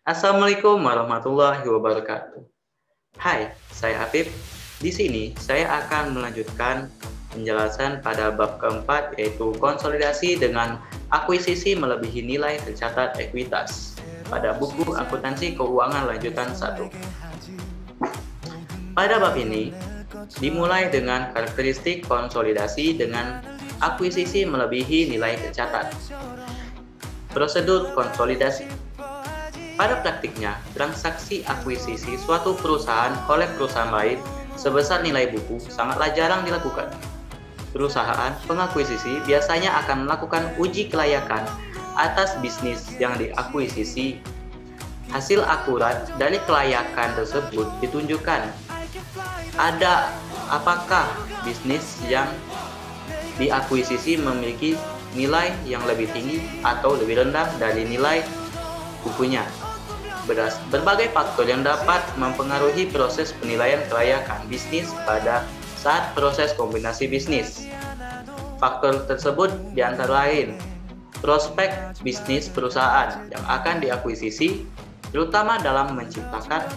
Assalamualaikum warahmatullahi wabarakatuh. Hai, saya Afif. Di sini saya akan melanjutkan penjelasan pada bab keempat, yaitu konsolidasi dengan akuisisi melebihi nilai tercatat ekuitas pada buku akuntansi keuangan lanjutan 1. Pada bab ini dimulai dengan karakteristik konsolidasi dengan akuisisi melebihi nilai tercatat. Prosedur konsolidasi. Pada praktiknya, transaksi akuisisi suatu perusahaan oleh perusahaan lain sebesar nilai buku sangatlah jarang dilakukan. Perusahaan pengakuisisi biasanya akan melakukan uji kelayakan atas bisnis yang diakuisisi. Hasil akurat dari kelayakan tersebut ditunjukkan apakah bisnis yang diakuisisi memiliki nilai yang lebih tinggi atau lebih rendah dari nilai bukunya. Berbagai faktor yang dapat mempengaruhi proses penilaian kelayakan bisnis pada saat proses kombinasi bisnis. Faktor tersebut diantara lain prospek bisnis perusahaan yang akan diakuisisi, terutama dalam menciptakan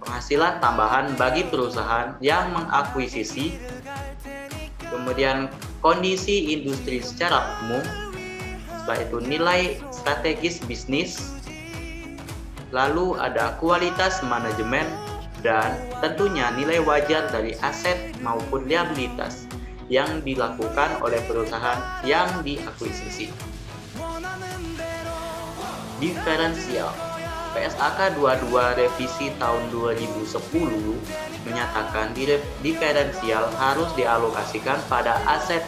penghasilan tambahan bagi perusahaan yang mengakuisisi, kemudian kondisi industri secara umum, setelah itu nilai strategis bisnis, lalu ada kualitas manajemen, dan tentunya nilai wajar dari aset maupun liabilitas yang dilakukan oleh perusahaan yang diakuisisi. Diferensial. PSAK 22 revisi tahun 2010 menyatakan diferensial harus dialokasikan pada aset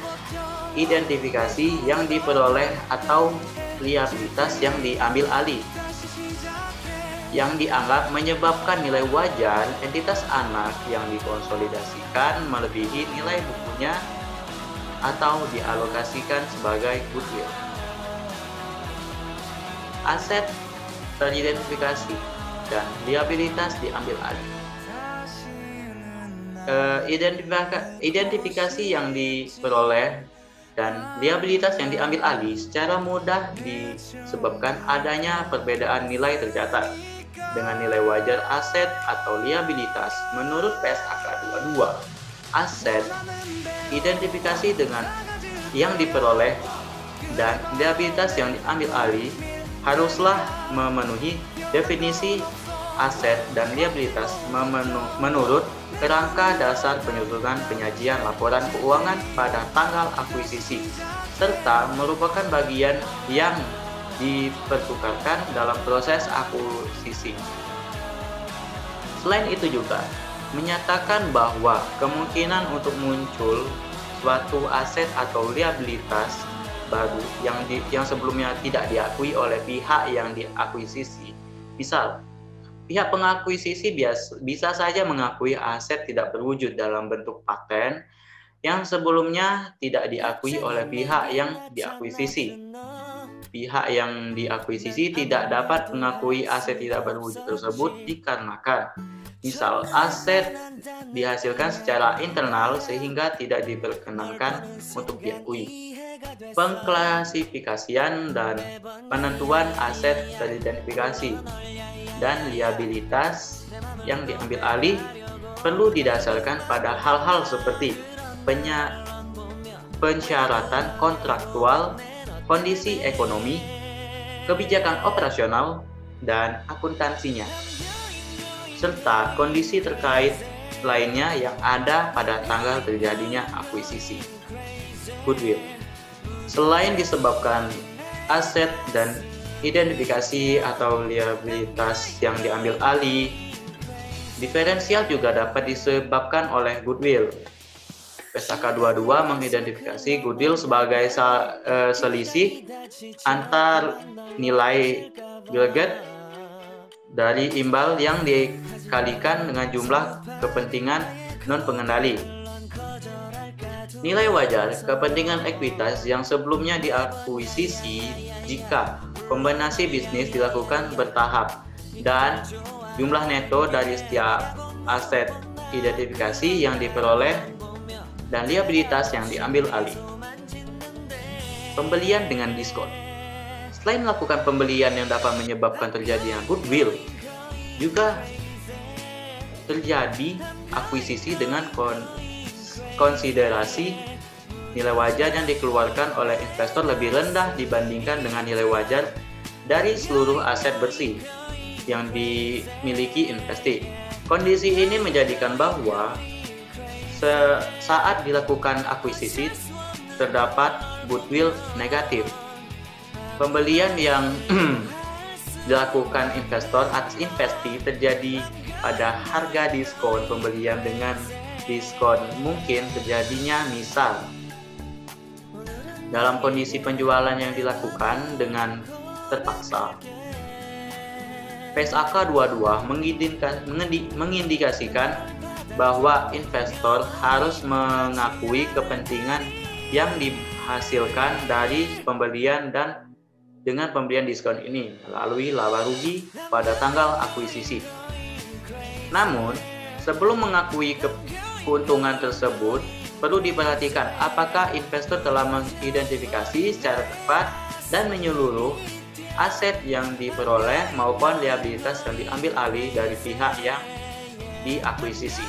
identifikasi yang diperoleh atau liabilitas yang diambil alih yang dianggap menyebabkan nilai wajar entitas anak yang dikonsolidasikan melebihi nilai bukunya atau dialokasikan sebagai goodwill. Aset teridentifikasi dan liabilitas diambil alih. Identifikasi yang diperoleh dan liabilitas yang diambil alih secara mudah disebabkan adanya perbedaan nilai tercatat dengan nilai wajar aset atau liabilitas. Menurut PSAK 22, aset identifikasi dengan yang diperoleh dan liabilitas yang diambil alih haruslah memenuhi definisi aset dan liabilitas menurut kerangka dasar penyusunan penyajian laporan keuangan pada tanggal akuisisi, serta merupakan bagian yang dipertukarkan dalam proses akuisisi. Selain itu juga menyatakan bahwa kemungkinan untuk muncul suatu aset atau liabilitas baru yang sebelumnya tidak diakui oleh pihak yang diakuisisi. Misal, pihak pengakuisisi bisa saja mengakui aset tidak berwujud dalam bentuk paten yang sebelumnya tidak diakui oleh pihak yang diakuisisi. Pihak yang diakuisisi tidak dapat mengakui aset tidak berwujud tersebut dikarenakan misal aset dihasilkan secara internal sehingga tidak diperkenankan untuk diakui. Pengklasifikasian dan penentuan aset teridentifikasi dan liabilitas yang diambil alih perlu didasarkan pada hal-hal seperti pensyaratan kontraktual, kondisi ekonomi, kebijakan operasional, dan akuntansinya, serta kondisi terkait lainnya yang ada pada tanggal terjadinya akuisisi. Goodwill. Selain disebabkan aset dan identifikasi atau liabilitas yang diambil alih, diferensial juga dapat disebabkan oleh goodwill. PSAK 22 mengidentifikasi goodwill sebagai selisih antar nilai Gilgit dari imbal yang dikalikan dengan jumlah kepentingan non-pengendali. Nilai wajar kepentingan ekuitas yang sebelumnya diakuisisi jika kombinasi bisnis dilakukan bertahap dan jumlah neto dari setiap aset identifikasi yang diperoleh dan liabilitas yang diambil alih. Pembelian dengan diskon. Selain melakukan pembelian yang dapat menyebabkan terjadinya goodwill, juga terjadi akuisisi dengan konsiderasi nilai wajar yang dikeluarkan oleh investor lebih rendah dibandingkan dengan nilai wajar dari seluruh aset bersih yang dimiliki investasi. Kondisi ini menjadikan bahwa saat dilakukan akuisisi terdapat goodwill negatif. Pembelian yang dilakukan investor atas investasi terjadi pada harga diskon pembelian dengan diskon mungkin terjadinya misal dalam kondisi penjualan yang dilakukan dengan terpaksa. PSAK 22 mengindikasikan bahwa investor harus mengakui kepentingan yang dihasilkan dari pembelian dan dengan pembelian diskon ini melalui laba rugi pada tanggal akuisisi. Namun, sebelum mengakui keuntungan tersebut, perlu diperhatikan apakah investor telah mengidentifikasi secara tepat dan menyeluruh aset yang diperoleh maupun liabilitas yang diambil alih dari pihak yang diakuisisi.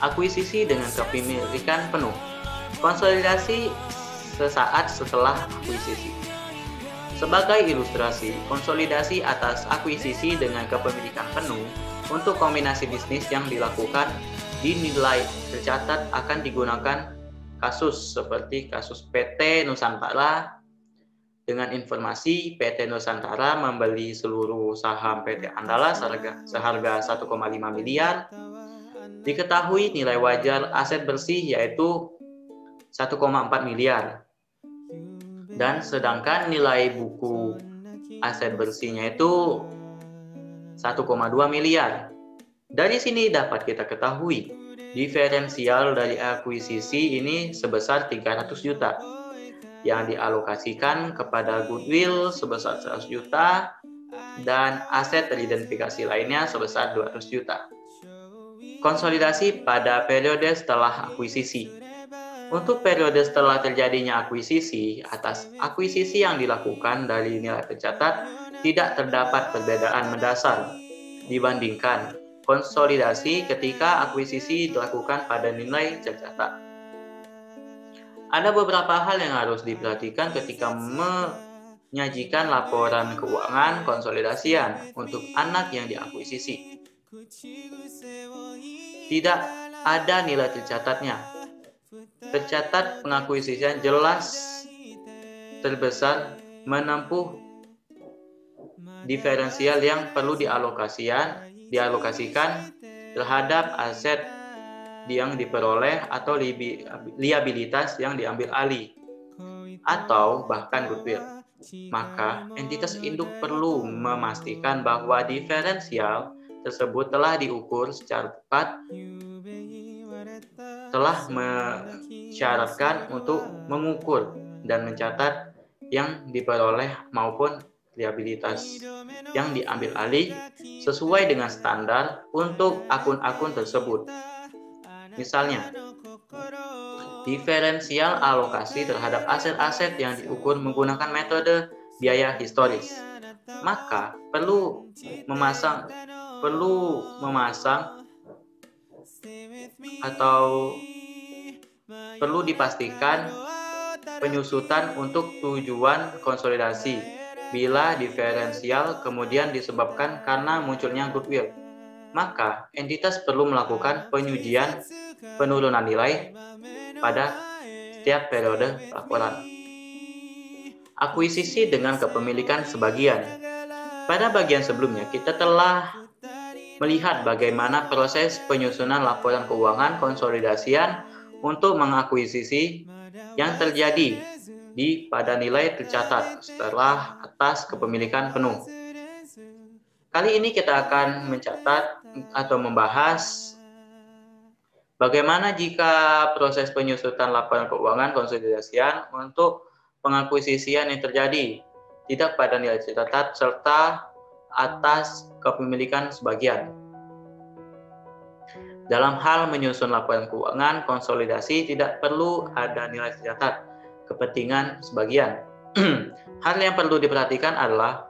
Akuisisi dengan kepemilikan penuh. Konsolidasi sesaat setelah akuisisi. Sebagai ilustrasi, konsolidasi atas akuisisi dengan kepemilikan penuh untuk kombinasi bisnis yang dilakukan dinilai tercatat akan digunakan kasus seperti kasus PT Nusantara dengan informasi PT Nusantara membeli seluruh saham PT Andala seharga 1,5 miliar. Diketahui nilai wajar aset bersih yaitu 1,4 miliar. Dan sedangkan nilai buku aset bersihnya itu 1,2 miliar. Dari sini dapat kita ketahui diferensial dari akuisisi ini sebesar 300 juta yang dialokasikan kepada goodwill sebesar 100 juta dan aset teridentifikasi lainnya sebesar 200 juta. Konsolidasi pada periode setelah akuisisi. Untuk periode setelah terjadinya akuisisi, atas akuisisi yang dilakukan dari nilai tercatat tidak terdapat perbedaan mendasar dibandingkan konsolidasi ketika akuisisi dilakukan pada nilai tercatat. Ada beberapa hal yang harus diperhatikan ketika menyajikan laporan keuangan konsolidasian untuk anak yang diakuisisi. Tidak ada nilai tercatatnya. Tercatat pengakuisisian jelas terbesar menempuh diferensial yang perlu dialokasikan terhadap aset yang diperoleh atau liabilitas yang diambil alih atau bahkan goodwill. Maka entitas induk perlu memastikan bahwa diferensial tersebut telah diukur secara tepat, telah mensyaratkan untuk mengukur dan mencatat yang diperoleh maupun liabilitas yang diambil alih sesuai dengan standar untuk akun-akun tersebut. Misalnya, diferensial alokasi terhadap aset-aset yang diukur menggunakan metode biaya historis. Maka perlu memasang atau perlu dipastikan penyusutan untuk tujuan konsolidasi bila diferensial kemudian disebabkan karena munculnya goodwill. Maka entitas perlu melakukan penyujian penurunan nilai pada setiap periode laporan. Akuisisi dengan kepemilikan sebagian. Pada bagian sebelumnya kita telah melihat bagaimana proses penyusunan laporan keuangan konsolidasian untuk mengakuisisi yang terjadi pada nilai tercatat setelah atas kepemilikan penuh. Kali ini kita akan mencatat atau membahas bagaimana jika proses penyusutan laporan keuangan konsolidasian untuk pengakuisisian yang terjadi tidak pada nilai tercatat serta atas kepemilikan sebagian. Dalam hal menyusun laporan keuangan konsolidasi tidak perlu ada nilai tercatat, kepentingan sebagian. Hal yang perlu diperhatikan adalah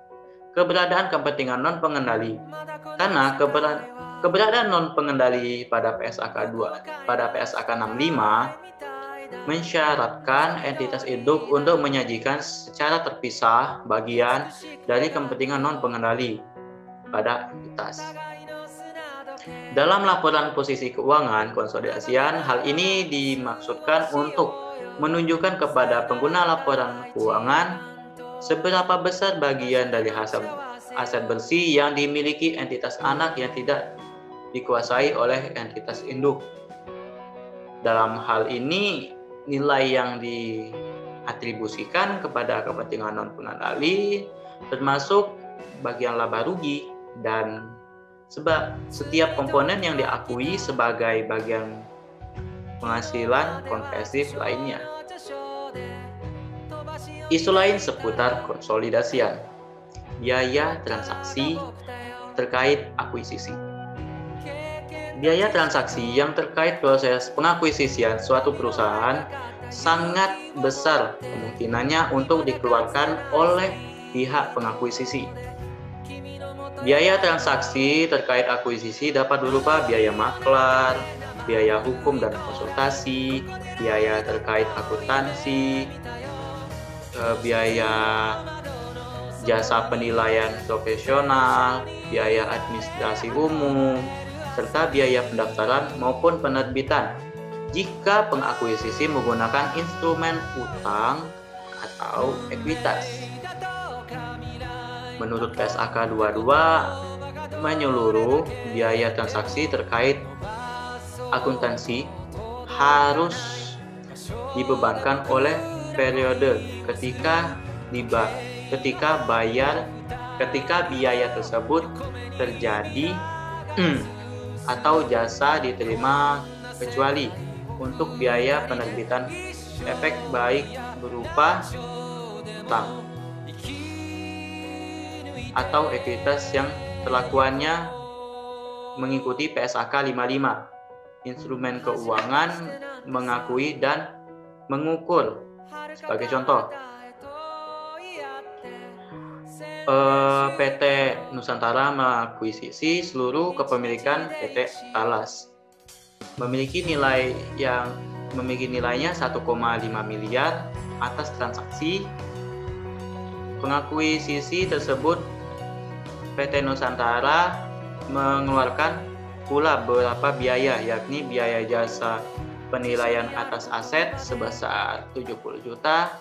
keberadaan kepentingan non-pengendali, karena keberadaan non-pengendali pada PSAK 65 mensyaratkan entitas induk untuk menyajikan secara terpisah bagian dari kepentingan non-pengendali pada entitas. Dalam laporan posisi keuangan konsolidasian, hal ini dimaksudkan untuk menunjukkan kepada pengguna laporan keuangan seberapa besar bagian dari hasil aset bersih yang dimiliki entitas anak yang tidak dikuasai oleh entitas induk. Dalam hal ini, nilai yang diatribusikan kepada kepentingan non-pengendali termasuk bagian laba rugi dan setiap komponen yang diakui sebagai bagian penghasilan konversif lainnya. Isu lain seputar konsolidasian, biaya transaksi terkait akuisisi. Biaya transaksi yang terkait proses pengakuisisian suatu perusahaan sangat besar kemungkinannya untuk dikeluarkan oleh pihak pengakuisisi. Biaya transaksi terkait akuisisi dapat berupa biaya maklar, biaya hukum dan konsultasi, biaya terkait akuntansi, biaya jasa penilaian profesional, biaya administrasi umum, serta biaya pendaftaran maupun penerbitan jika pengakuisisi menggunakan instrumen utang atau ekuitas. Menurut PSAK 22 menyeluruh, biaya transaksi terkait akuntansi harus dibebankan oleh periode ketika biaya tersebut terjadi atau jasa diterima, kecuali untuk biaya penerbitan efek baik berupa utang atau ekuitas yang perlakuannya mengikuti PSAK 55. Instrumen keuangan mengakui dan mengukur. Sebagai contoh, PT Nusantara mengakuisisi seluruh kepemilikan PT Talas. Memiliki nilainya 1,5 miliar atas transaksi. Pengakuisisi tersebut PT Nusantara mengeluarkan pula beberapa biaya, yakni biaya jasa penilaian atas aset sebesar 70 juta,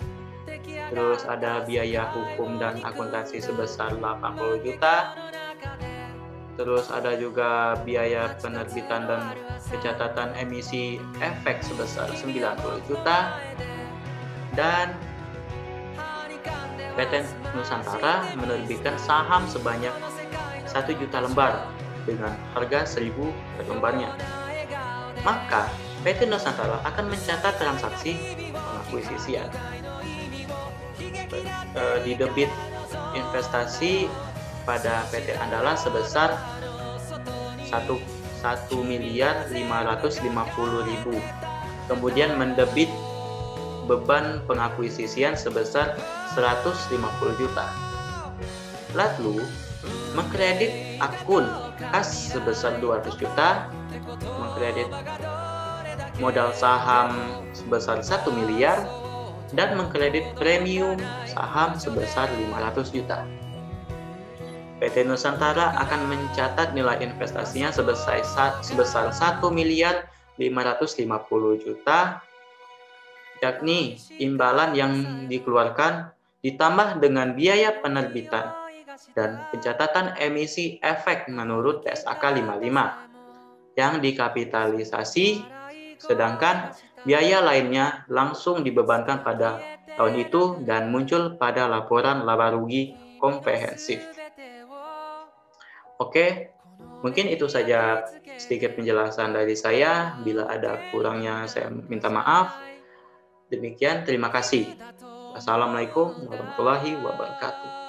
terus ada biaya hukum dan akuntansi sebesar 80 juta, terus ada juga biaya penerbitan dan pencatatan emisi efek sebesar 90 juta, dan PT Nusantara menerbitkan saham sebanyak 1 juta lembar dengan harga 1.000 per lembarnya. Maka PT Nusantara akan mencatat transaksi pengakuisisian di debit investasi pada PT Andalas sebesar 1.550.000, kemudian mendebit beban pengakuisisian sebesar 150 juta. Lalu mengkredit akun kas sebesar 200 juta, mengkredit modal saham sebesar 1 miliar, dan mengkredit premium saham sebesar 500 juta. PT Nusantara akan mencatat nilai investasinya sebesar 1.550.000 juta, yakni imbalan yang dikeluarkan ditambah dengan biaya penerbitan dan pencatatan emisi efek menurut PSAK 55 yang dikapitalisasi, sedangkan biaya lainnya langsung dibebankan pada tahun itu dan muncul pada laporan laba rugi komprehensif. Oke, mungkin itu saja sedikit penjelasan dari saya. Bila ada kurangnya saya minta maaf. Demikian, terima kasih. Wassalamualaikum warahmatullahi wabarakatuh.